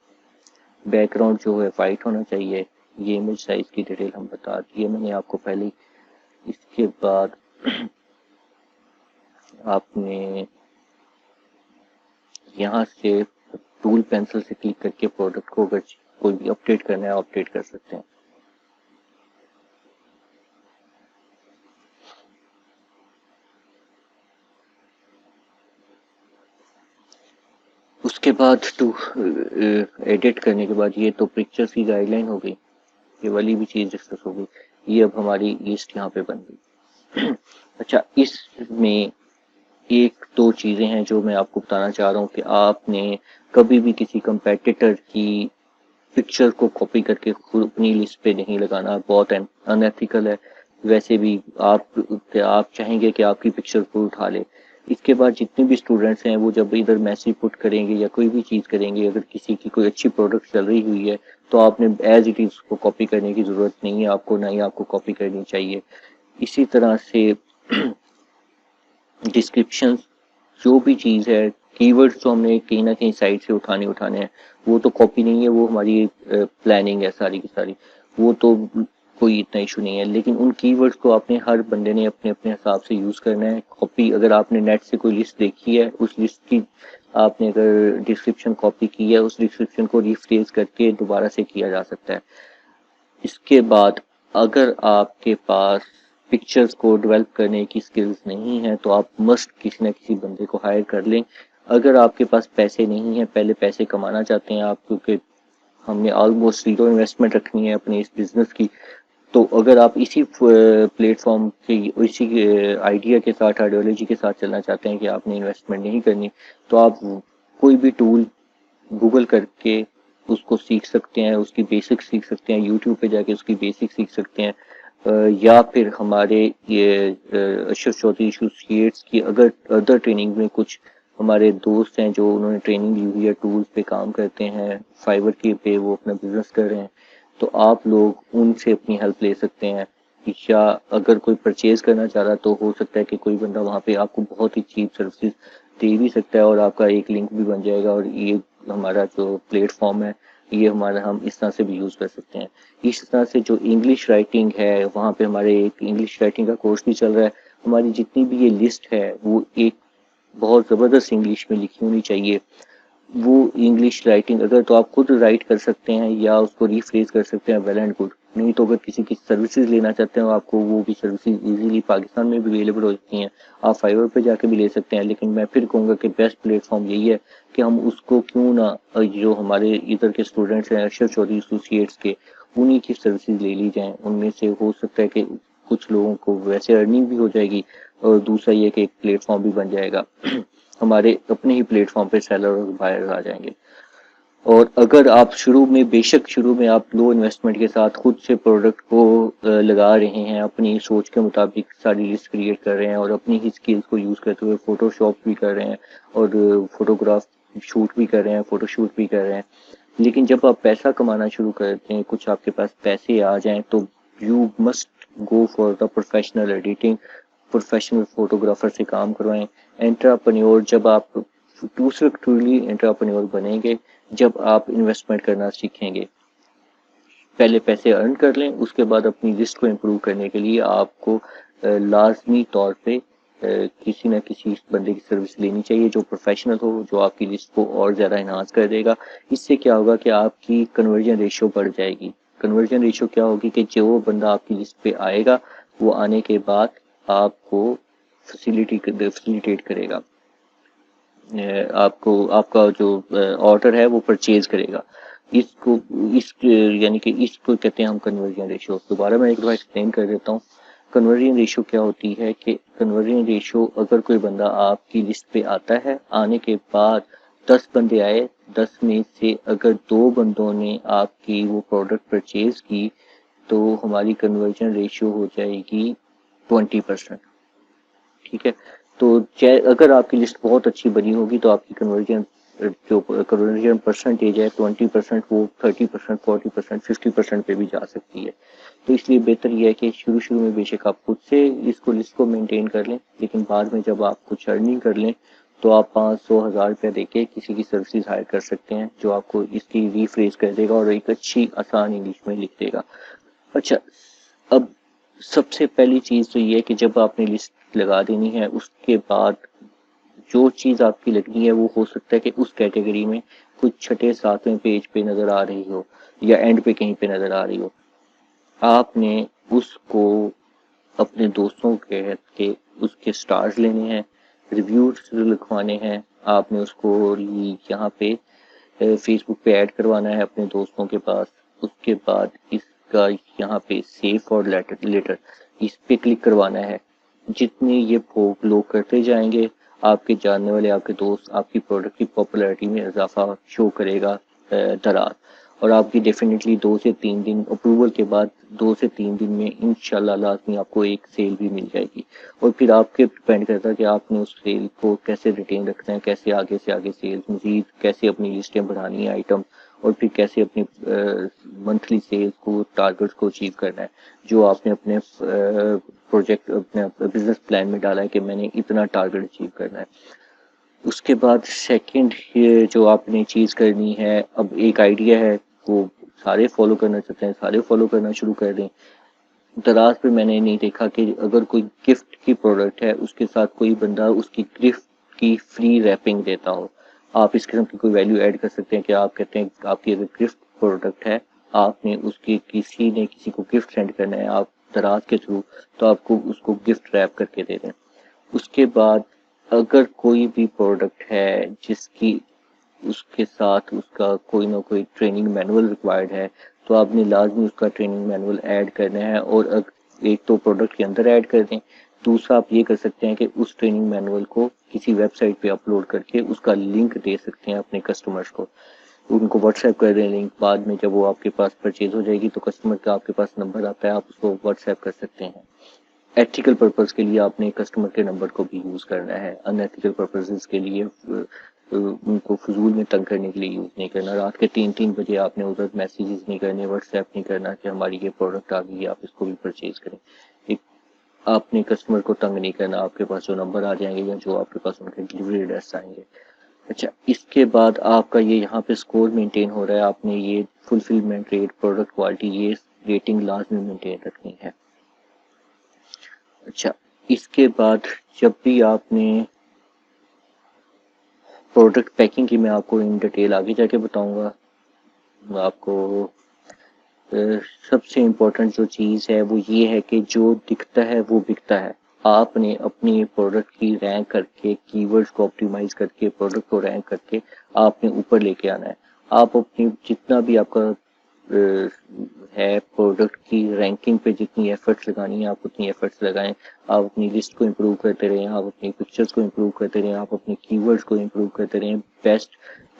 बैकग्राउंड जो है वाइट होना चाहिए। ये इमेज साइज की डिटेल हम बता दी है मैंने आपको पहले। इसके बाद आपने यहाँ से टूल पेंसिल से क्लिक करके प्रोडक्ट को अगर कोई भी अपडेट करना है अपडेट कर सकते हैं। उसके बाद टू एडिट करने के बाद ये तो पिक्चर्स की गाइडलाइन हो गई, ये वाली भी चीज डिस्कस हो गई। ये अब हमारी लिस्ट यहाँ पे बन गई। अच्छा, इसमें एक दो चीजें हैं जो मैं आपको बताना चाह रहा हूँ कि आपने कभी भी किसी कंपेटिटर की पिक्चर को कॉपी करके खुद अपनी लिस्ट पे नहीं लगाना, बहुत अनएथिकल है। वैसे भी आप चाहेंगे कि आपकी पिक्चर को उठा ले। इसके बाद जितने भी स्टूडेंट्स हैं वो जब इधर मैसेज पुट करेंगे या कोई भी चीज़ करेंगे, अगर किसी की कोई अच्छी प्रोडक्ट चल रही हुई है तो आपने एज इट इज उसको कॉपी करने की ज़रूरत नहीं है आपको, ना ही आपको कॉपी करनी चाहिए। इसी तरह से डिस्क्रिप्शन, जो भी चीज़ है, कीवर्ड्स तो हमने कहीं ना कहीं साइट से उठाने हैं, वो तो कॉपी नहीं है, वो हमारी प्लानिंग है सारी की सारी, वो तो कोई इतना इशू नहीं है। लेकिन उन कीवर्ड्स को आपने हर बंदे ने अपने अपने हिसाब से यूज़ करना है। कॉपी अगर आपने नेट से कोई लिस्ट देखी है, उस लिस्ट की आपने अगर डिस्क्रिप्शन कॉपी की है, उस डिस्क्रिप्शन को रिफ्रेश करके दोबारा से किया जा सकता है। इसके बाद अगर आपके पास पिक्चर्स को डेवलप करने की स्किल्स नहीं है तो आप मस्ट किसी न किसी बंदे को हायर कर लें। अगर आपके पास पैसे नहीं है, पहले पैसे कमाना चाहते हैं आप, क्योंकि हमने ऑलमोस्ट जीरो इन्वेस्टमेंट रखनी है अपने इस बिजनेस की, तो अगर आप इसी प्लेटफॉर्म के इसी आइडिया के साथ, आइडियोलॉजी के साथ चलना चाहते हैं कि आपने इन्वेस्टमेंट नहीं करनी, तो आप कोई भी टूल गूगल करके उसको सीख सकते हैं, उसकी बेसिक सीख सकते हैं, यूट्यूब पे जाके उसकी बेसिक सीख सकते हैं। या फिर हमारे ये अशरफ चौधरी एसोसिएट्स की अगर अदर ट्रेनिंग में कुछ हमारे दोस्त हैं जो उन्होंने ट्रेनिंग ली हुई है, टूल्स पे काम करते हैं, फाइवर के पे वो अपना बिजनेस कर रहे हैं, तो आप लोग उनसे अपनी हेल्प ले सकते हैं। या अगर कोई परचेज करना चाह रहा तो हो सकता है कि कोई बंदा वहाँ पे आपको बहुत ही चीप सर्विसेज दे भी सकता है और आपका एक लिंक भी बन जाएगा, और ये हमारा जो प्लेटफॉर्म है ये हमारा हम इस तरह से भी यूज़ कर सकते हैं। इस तरह से जो इंग्लिश राइटिंग है, वहाँ पे हमारे एक इंग्लिश राइटिंग का कोर्स भी चल रहा है। हमारी जितनी भी ये लिस्ट है वो एक बहुत ज़बरदस्त इंग्लिश में लिखी होनी चाहिए। वो इंग्लिश राइटिंग अगर तो आप खुद राइट कर सकते हैं या उसको रिफ्रेज कर सकते हैं, वेल एंड गुड। नहीं तो अगर किसी की सर्विसेज लेना चाहते हो आपको, वो भी सर्विसेज इजीली पाकिस्तान में भी अवेलेबल हो जाती हैं, आप फाइवर पे जाके भी ले सकते हैं। लेकिन मैं फिर कहूँगा कि बेस्ट प्लेटफॉर्म यही है कि हम उसको क्यों ना, जो हमारे इधर के स्टूडेंट्स हैं अशरफ चौधरी एसोसिएट्स के, उन्हीं की सर्विसेज ले ली जाएँ। उनमें से हो सकता है कि कुछ लोगों को वैसे अर्निंग भी हो जाएगी, और दूसरा ये कि एक प्लेटफॉर्म भी बन जाएगा। हमारे अपने ही प्लेटफॉर्म पे सेलर और बायर आ जाएंगे। और अगर आप बेशक शुरू में आप लो इन्वेस्टमेंट के साथ खुद से प्रोडक्ट को लगा रहे हैं, अपनी सोच के मुताबिक सारी लिस्ट क्रिएट कर रहे हैं और अपनी ही स्किल्स को यूज़ करते हुए फोटोशॉप भी कर रहे हैं और फोटोग्राफ शूट भी कर रहे हैं, फोटोशूट भी कर रहे हैं, लेकिन जब आप पैसा कमाना शुरू करते हैं, कुछ आपके पास पैसे आ जाएं, तो you must go for the professional editing, professional photographer से काम करवाएं। एंटरप्रेन्योर जब आप दूसरे ट्रूली एंटरप्रेन्योर बनेंगे जब आप इन्वेस्टमेंट करना सीखेंगे। पहले पैसे अर्न कर लें, उसके बाद अपनी लिस्ट को इम्प्रूव करने के लिए आपको लाजमी तौर पे किसी न किसी बंदे की सर्विस लेनी चाहिए जो प्रोफेशनल हो, जो आपकी लिस्ट को और ज़्यादा इन्हांस कर देगा। इससे क्या होगा कि आपकी कन्वर्जन रेशियो बढ़ जाएगी। कन्वर्जन रेशियो क्या होगी कि जो बंदा आपकी लिस्ट पे आएगा वो आने के बाद आपको फैसिलिटेट करेगा, आपको आपका जो ऑर्डर है वो परचेज करेगा। इसको इस यानी कि इसको कहते हैं हम कन्वर्जन रेशियो। दोबारा मैं एक बार एक्सप्लेन कर देता हूँ। कन्वर्जन रेशियो क्या होती है कि कन्वर्जन रेशियो, अगर कोई बंदा आपकी लिस्ट पे आता है, आने के बाद 10 बंदे आए, 10 में से अगर 2 बंदों ने आपकी वो प्रोडक्ट परचेज की तो हमारी कन्वर्जन रेशियो हो जाएगी 20%। ठीक है, तो अगर आपकी लिस्ट बहुत अच्छी बनी होगी तो आपकी कन्वर्जन जो कन्वर्जन परसेंटेज है 20% वो 30%, 40%, 50% पे भी जा सकती है। तो इसलिए बेहतर यह है कि शुरू शुरू में बेशक आप खुद से इसको लिस्ट को मेंटेन कर लें, लेकिन बाद में जब आप कुछ अर्निंग कर लें तो आप 500-1000 रुपया देके किसी की सर्विसेज हायर कर सकते हैं, जो आपको इसकी रीफ्रेज कर देगा और एक अच्छी आसान इंग्लिश में लिख देगा। अच्छा, अब सबसे पहली चीज़ तो ये है कि जब आपने लिस्ट लगा देनी है, उसके बाद जो चीज़ आपकी लगनी है वो हो सकता है कि उस कैटेगरी में कुछ छठे सातवें पेज पे नज़र आ रही हो या एंड पे कहीं पे नज़र आ रही हो। आपने उसको अपने दोस्तों के उसके स्टार्स लेने हैं, रिव्यूज लिखवाने हैं, आपने उसको यहाँ पे फेसबुक पे ऐड करवाना है अपने दोस्तों के पास। उसके बाद इसका यहाँ पे सेव फॉर लेटर इस पे क्लिक करवाना है। जितने ये लोग करते जाएंगे, आपके जानने वाले आपके दोस्त आपकी प्रोडक्ट की पॉपुलैरिटी में इजाफा शो करेगा दरार। और आपकी डेफिनेटली 2 से 3 दिन अप्रूवल के बाद 2 से 3 दिन में इंशाल्लाह लाजमी आपको एक सेल भी मिल जाएगी। और फिर आपके डिपेंड करता है कि आपने उस सेल को कैसे रिटेन रखना है, कैसे आगे से आगे सेल्स मजीद, कैसे अपनी लिस्टें बढ़ानी है आइटम, और फिर कैसे अपनी मंथली सेल्स को टारगेट्स को अचीव करना है, जो आपने अपने प्रोजेक्ट अपने बिजनेस प्लान में डाला है कि मैंने इतना टारगेट अचीव करना है। उसके बाद सेकंड ये जो आपने चीज़ करनी है, अब एक आइडिया है वो सारे फॉलो करना चाहते हैं, सारे फॉलो करना शुरू कर दें। दराज पे मैंने नहीं देखा कि अगर कोई गिफ्ट की प्रोडक्ट है उसके साथ कोई बंदा उसकी गिफ्ट की फ्री रैपिंग देता हो। आप इस किस्म की कोई वैल्यू ऐड कर सकते हैं कि आप कहते हैं आपकी अगर गिफ्ट प्रोडक्ट है, आपने उसकी किसी ने किसी को गिफ्ट सेंड करना है आप दराज के थ्रू, तो आपको उसको गिफ्ट रैप करके दे दें। उसके बाद अगर कोई भी प्रोडक्ट है जिसकी उसके साथ उसका कोई ना कोई ट्रेनिंग मैनुअल रिक्वायर्ड है, तो आपने लाजमी उसका ट्रेनिंग मैनुअल ऐड करना है। और एक तो प्रोडक्ट के अंदर ऐड कर दें, दूसरा आप ये कर सकते हैं कि उस ट्रेनिंग मैनुअल को किसी वेबसाइट पे अपलोड करके उसका लिंक दे सकते हैं अपने कस्टमर्स को। उनको व्हाट्सएप कर दें लिंक, बाद में जब वो आपके पास परचेज हो जाएगी तो कस्टमर का आपके पास नंबर आता है, आप उसको व्हाट्सएप कर सकते हैं। एथिकल पर्पस के लिए आपने कस्टमर के नंबर को भी यूज़ करना है, अनएथिकल पर्पसेस के लिए उनको फजूल में तंग करने के लिए यूज़ नहीं करना। रात के 3-3 बजे आपने उधर मैसेजेस नहीं करने, व्हाट्सएप नहीं करना कि हमारी ये प्रोडक्ट आ गई है आप इसको भी परचेज करें। एक आपने कस्टमर को तंग नहीं करना, आपके पास जो नंबर आ जाएंगे या जो आपके पास उनके डिलीवरी एड्रेस आएंगे। अच्छा, इसके बाद आपका ये यहाँ पे स्कोर मेंटेन हो रहा है, आपने ये फुलफिलमेंट रेट, प्रोडक्ट क्वालिटी, ये रेटिंग लाजमी मेंटेन रखनी है। अच्छा, इसके बाद जब भी आपने प्रोडक्ट पैकिंग की, मैं आपको इन डिटेल आगे जाके बताऊंगा। आपको सबसे इम्पोर्टेंट जो चीज़ है वो ये है कि जो दिखता है वो बिकता है। आपने अपनी प्रोडक्ट की रैंक करके, कीवर्ड्स को ऑप्टिमाइज करके, प्रोडक्ट को रैंक करके आपने ऊपर लेके आना है। आप अपनी जितना भी आपका है प्रोडक्ट की रैंकिंग पे जितनी एफर्ट्स लगानी है आप उतनी एफर्ट्स लगाएं। आप अपनी लिस्ट को इम्प्रूव करते रहें, आप अपनी पिक्चर्स को इम्प्रूव करते रहें, आप अपने कीवर्ड्स को इम्प्रूव करते रहें, बेस्ट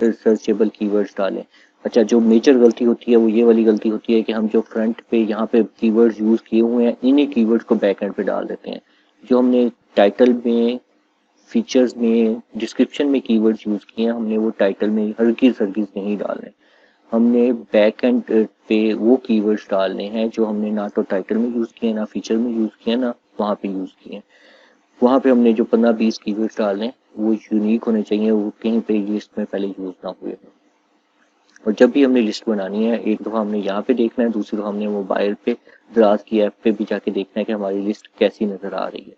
सर्चेबल कीवर्ड्स डालें। अच्छा, जो मेजर गलती होती है वो ये वाली गलती होती है कि हम जो फ्रंट पे यहाँ पे कीवर्ड्स यूज़ किए हुए हैं इन्हीं कीवर्ड्स को बैक एंड पे डाल देते हैं। जो हमने टाइटल में, फीचर्स में, डिस्क्रिप्शन में कीवर्ड्स यूज़ किए हैं, हमने वो टाइटल में हरगिज़ नहीं डालने। हमने बैक एंड पे वो कीवर्ड्स डालने हैं जो हमने ना तो टाइटल में यूज़ किए, ना फीचर में यूज़ किए, ना वहाँ पे यूज़ किए। वहाँ पे हमने जो 15-20 कीवर्ड्स डालने हैं वो यूनिक होने चाहिए, वो कहीं पे लिस्ट में पहले यूज़ ना हुए। और जब भी हमने लिस्ट बनानी है, एक दफ़ा हमने यहाँ पे देखना है, दूसरी दफ़ा हमने मोबाइल पे दराज की ऐप पे भी जाके देखना है कि हमारी लिस्ट कैसी नज़र आ रही है।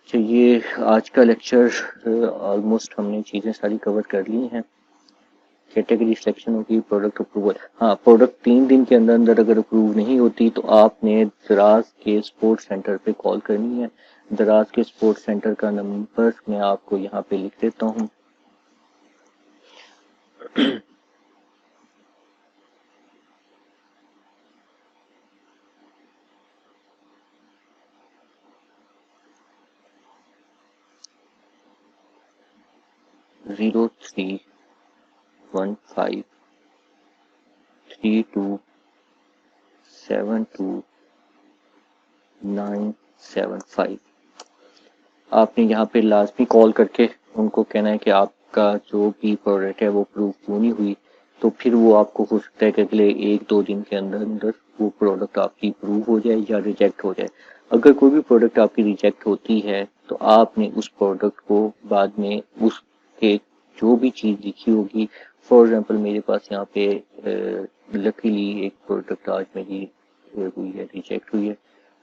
तो ये आज का लेक्चर ऑलमोस्ट हमने चीज़ें सारी कवर कर ली हैं। कैटेगरी सिलेक्शन होगी, प्रोडक्ट अप्रूवल। हाँ, प्रोडक्ट 3 दिन के अंदर अंदर अगर अप्रूव नहीं होती तो आपने दराज के सपोर्ट सेंटर पे कॉल करनी है। दराज के सपोर्ट सेंटर का नंबर मैं आपको यहाँ पे लिख देता हूँ। ज़ीरो 3153272 975। आपने यहाँ पे लाजमी कॉल करके उनको कहना है कि आप आपका जो भी प्रोडक्ट है वो अप्रूव क्यों नहीं हुई, तो फिर वो आपको हो सकता है कि अगले 1-2 दिन के अंदर अंदर वो प्रोडक्ट आपकी अप्रूव हो जाए या रिजेक्ट हो जाए। अगर कोई भी प्रोडक्ट आपकी रिजेक्ट होती है तो आपने उस प्रोडक्ट को बाद में उसके जो भी चीज़ लिखी होगी, फॉर एग्जांपल मेरे पास यहाँ पे लकीली एक प्रोडक्ट आज मेरी हुई है, रिजेक्ट हुई है।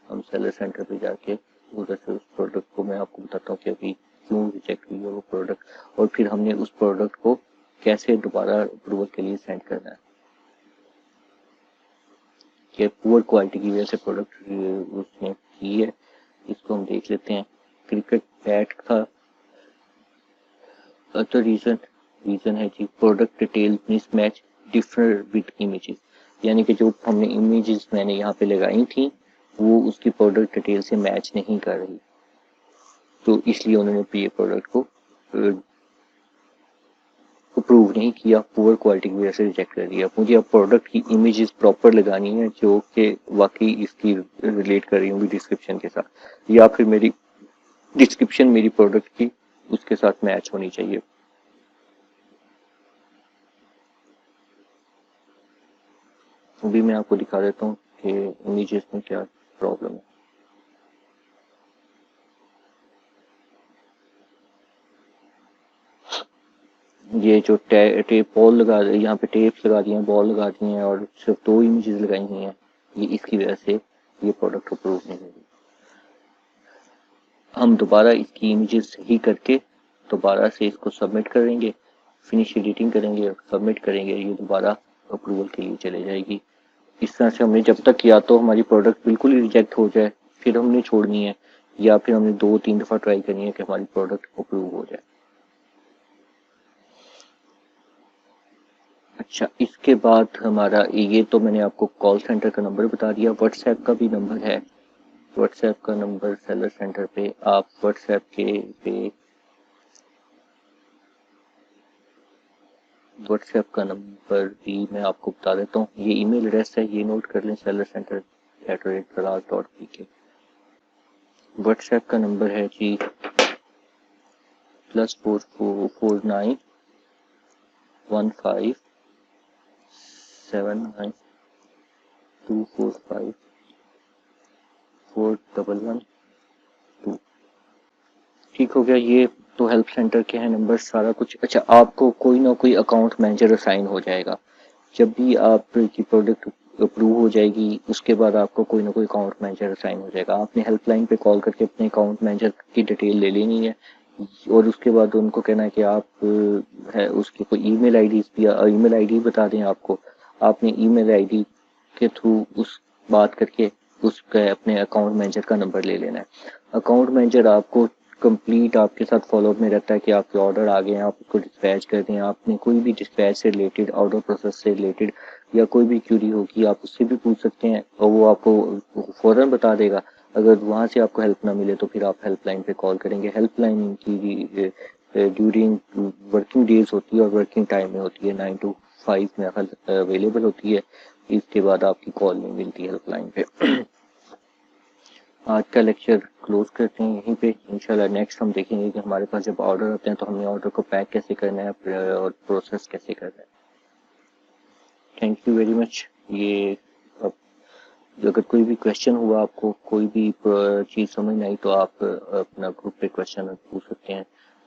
हम सेलर सेंटर पे जाके उधर से उस प्रोडक्ट को मैं आपको बताता हूँ कि अभी क्यों रिजेक्ट हुई है वो प्रोडक्ट, और फिर हमने उस प्रोडक्ट को कैसे दोबारा अप्रूवल के लिए सेंड करना है। कि पुअर क्वालिटी की वजह से प्रोडक्ट उसने की है, इसको हम देख लेते हैं। क्रिकेट बैट का अदर रीजन है जी product detail mismatch different with images, यानी कि जो हमने इमेजेस मैंने यहाँ पे लगाई थी वो उसकी प्रोडक्ट डिटेल से मैच नहीं कर रही, तो इसलिए उन्होंने ये प्रोडक्ट को अप्रूव नहीं किया, पुअर क्वालिटी की वजह से रिजेक्ट कर दिया। मुझे अब प्रोडक्ट की इमेजेस प्रॉपर लगानी है जो कि वाकई इसकी रिलेट कर रही होंगी डिस्क्रिप्शन के साथ, या फिर मेरी डिस्क्रिप्शन मेरी प्रोडक्ट की उसके साथ मैच होनी चाहिए। अभी मैं आपको दिखा देता हूँ कि इमेजेस में क्या प्रॉब्लम है। ये जो टेप बॉल लगा यहाँ पे टेप्स लगा दिए हैं, बॉल लगा दिए हैं और सिर्फ 2 इमेजेस लगाई हुई हैं, ये इसकी वजह से ये प्रोडक्ट अप्रूव नहीं होगी। हम दोबारा इसकी इमेजेस सही करके दोबारा से इसको सबमिट करेंगे, फिनिश एडिटिंग करेंगे और सबमिट करेंगे, ये दोबारा अप्रूवल के लिए चले जाएगी। इस तरह से हमने जब तक या तो हमारी प्रोडक्ट बिल्कुल ही रिजेक्ट हो जाए फिर हमने छोड़नी है, या फिर हमने 2-3 दफ़ा ट्राई करनी है कि हमारी प्रोडक्ट अप्रूव हो जाए। अच्छा, इसके बाद हमारा ये तो मैंने आपको कॉल सेंटर का नंबर बता दिया, व्हाट्सएप का भी नंबर है। व्हाट्सएप का नंबर सेलर सेंटर पे आप व्हाट्सएप के पे व्हाट्सएप का नंबर भी मैं आपको बता देता हूँ। ये ईमेल एड्रेस है, ये नोट कर लें, sellercenter@dalaal.pk। व्हाट्सएप का नंबर है जी +441915792452। ठीक हो गया, ये तो हेल्प सेंटर के हैं नंबर सारा कुछ। अच्छा, आपको कोई ना कोई अकाउंट मैनेजर असाइन हो जाएगा जब भी आपकी प्रोडक्ट अप्रूव हो जाएगी, उसके बाद आपको कोई ना कोई अकाउंट मैनेजर असाइन हो जाएगा। आपने हेल्पलाइन पे कॉल करके अपने अकाउंट मैनेजर की डिटेल ले लेनी है और उसके बाद उनको कहना है कि आप है उसकी कोई ईमेल आईडी ईमेल आईडी बता दें आपको। आपने ईमेल आईडी के थ्रू उस बात करके उसका अपने अकाउंट मैनेजर का नंबर ले लेना है। अकाउंट मैनेजर आपको कंप्लीट आपके साथ फॉलोअप में रहता है कि आपके ऑर्डर आ गए हैं, आप उसको डिस्पैच कर दें। आपने कोई भी डिस्पैच से रिलेटेड, ऑर्डर प्रोसेस से रिलेटेड या कोई भी क्यूरी होगी आप उससे भी पूछ सकते हैं और वो आपको फौरन बता देगा। अगर वहाँ से आपको हेल्प ना मिले तो फिर आप हेल्पलाइन पे कॉल करेंगे। हेल्पलाइन की ड्यूरिंग वर्किंग डेज होती है और वर्किंग टाइम में होती है, 9 to 5 में अवेलेबल होती है। इसके बाद आपकी कॉल नहीं मिलती हेल्पलाइन पे। आज का लेक्चर क्लोज करते हैं यहीं पे। इंशाल्लाह नेक्स्ट हम देखेंगे कि हमारे पास जब ऑर्डर आते हैं तो हमने ऑर्डर को पैक कैसे करना है और प्रोसेस कैसे करना है। Thank you very much. ये अब अगर कोई भी क्वेश्चन हुआ, आपको कोई भी चीज़ समझ नहीं आई तो आप अपना ग्रुप पे क्वेश्चन पूछ सकते हैं।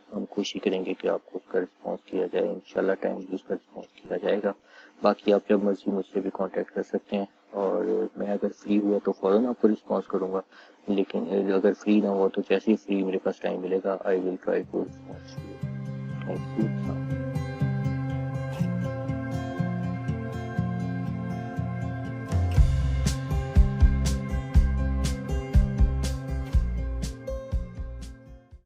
हम कोशिश करेंगे कि आपको उसका रिस्पॉन्स किया जाए। इंशाल्लाह टाइम भी उसका रिस्पॉन्स किया जाएगा। बाकी आप जब मर्जी मुझसे भी कांटेक्ट कर सकते हैं और मैं अगर फ्री हुआ तो फ़ौरन आपको रिस्पॉन्स करूँगा, लेकिन अगर फ्री ना हुआ तो जैसे ही फ्री मेरे पास टाइम मिलेगा I will try to response. Thank you.